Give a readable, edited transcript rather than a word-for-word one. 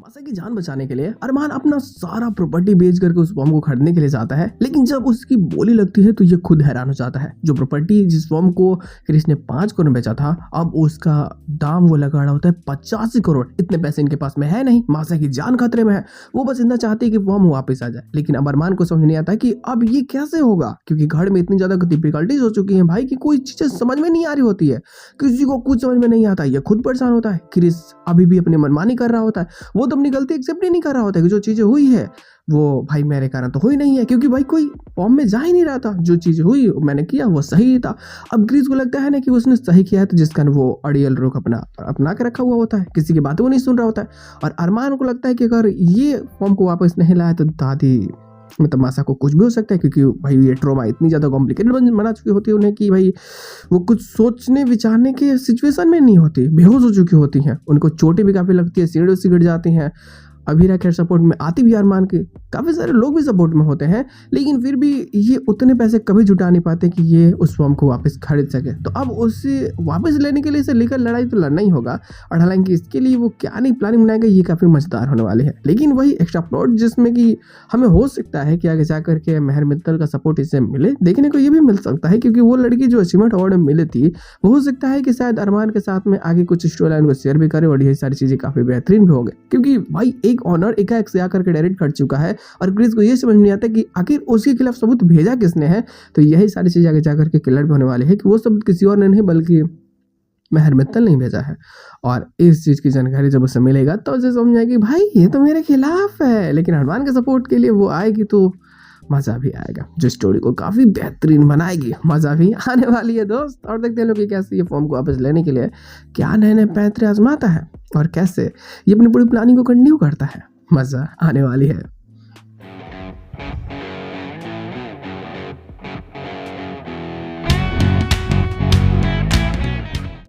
मासा की जान बचाने के लिए अरमान अपना सारा प्रॉपर्टी बेच करके उस फॉर्म को खरीदने के लिए जाता है, लेकिन जब उसकी बोली लगती है तो ये खुद हैरान हो जाता है। जो प्रॉपर्टी जिस फॉर्म को क्रिस ने 5 करोड़ में बेचा था, अब उसका दाम वो लगा रहा होता है 85 करोड़। इतने पैसे इनके पास में है नहीं, मासा की जान खतरे में है। वो बस इतना चाहते हैं कि फॉर्म वापस आ जाए, लेकिन अब अरमान को समझ नहीं आता कि अब ये कैसे होगा, क्योंकि घर में इतनी ज्यादा डिफिकल्टीज हो चुकी है भाई कि कोई चीजें समझ में नहीं आ रही होती है, किसी को कुछ समझ में नहीं आता। ये खुद परेशान होता है, क्रिस अभी भी अपनी मनमानी कर रहा होता है। वो तो अपनी गलती एक्सेप्ट ही नहीं कर रहा होता कि जो चीजें हुई है वो भाई मेरे कारण तो हुई नहीं है, क्योंकि भाई कोई फॉर्म में जा ही नहीं रहा था। जो चीज हुई मैंने किया वो सही ही था। अब क्रिस को लगता है ना कि उसने सही किया है, तो जिस कारण वो अड़ियल रुख अपना के रखा हुआ होता है, किसी की बातें वो नहीं सुन रहा होता है। और अरमान को लगता है कि अगर ये फॉर्म को वापस नहीं लाया तो दादी मतलब मासा को कुछ भी हो सकता है, क्योंकि भाई ये ट्रॉमा इतनी ज़्यादा कॉम्प्लिकेटेड बना चुकी होती है उन्हें कि भाई वो कुछ सोचने विचारने के सिचुएशन में नहीं होती, बेहोश हो चुकी होती हैं। उनको चोटें भी काफ़ी लगती है, सीढ़ियों से गिर जाती हैं। अभीरा खैर सपोर्ट में आती भी अरमान के, काफ़ी सारे लोग भी सपोर्ट में होते हैं, लेकिन फिर भी ये उतने पैसे कभी जुटा नहीं पाते कि ये उस फॉर्म को वापस खरीद सके। तो अब उसे वापस लेने के लिए इसे लेकर लड़ाई तो लड़ना ही होगा, और हालांकि इसके लिए वो क्या नहीं प्लानिंग बनाएगा ये काफ़ी मजेदार होने वाले हैं। लेकिन वही एक्स्ट्रा प्लॉट जिसमें कि हमें हो सकता है कि आगे जाकर के मेहर मित्तल का सपोर्ट इसे मिले, देखने को ये भी मिल सकता है, क्योंकि वो लड़की जो अचीवमेंट अवार्ड में मिली थी वो हो सकता है कि शायद अरमान के साथ में आगे कुछ स्टोरी लाइन को शेयर भी करे, और ये सारी चीज़ें काफ़ी बेहतरीन भी हो गई, क्योंकि भाई एक ऑनर एकाएक से आकर के डायरेक्ट कर चुका है और क्रिस को ये समझ नहीं आता कि आखिर उसके खिलाफ सबूत भेजा किसने है। तो यही सारी चीजें आगे जाकर के क्लियर भी होने वाली है कि वो सबूत किसी और ने नहीं बल्कि मेहर मित्तल नहीं भेजा है। और इस चीज की जानकारी जब उसे मिलेगा तो उसे समझ आएगी भाई ये तो मेरे खिलाफ है, लेकिन अरमान के सपोर्ट के लिए वो आएगी तो मजा भी आएगा, जो स्टोरी को काफी बेहतरीन बनाएगी। मजा भी आने वाली है दोस्त। और देखते हैं लोग कैसे ये फॉर्म को वापस लेने के लिए क्या नए नए पैंतरे आजमाता है और कैसे ये अपनी पूरी प्लानिंग को कंटिन्यू करता है। मजा आने वाली है।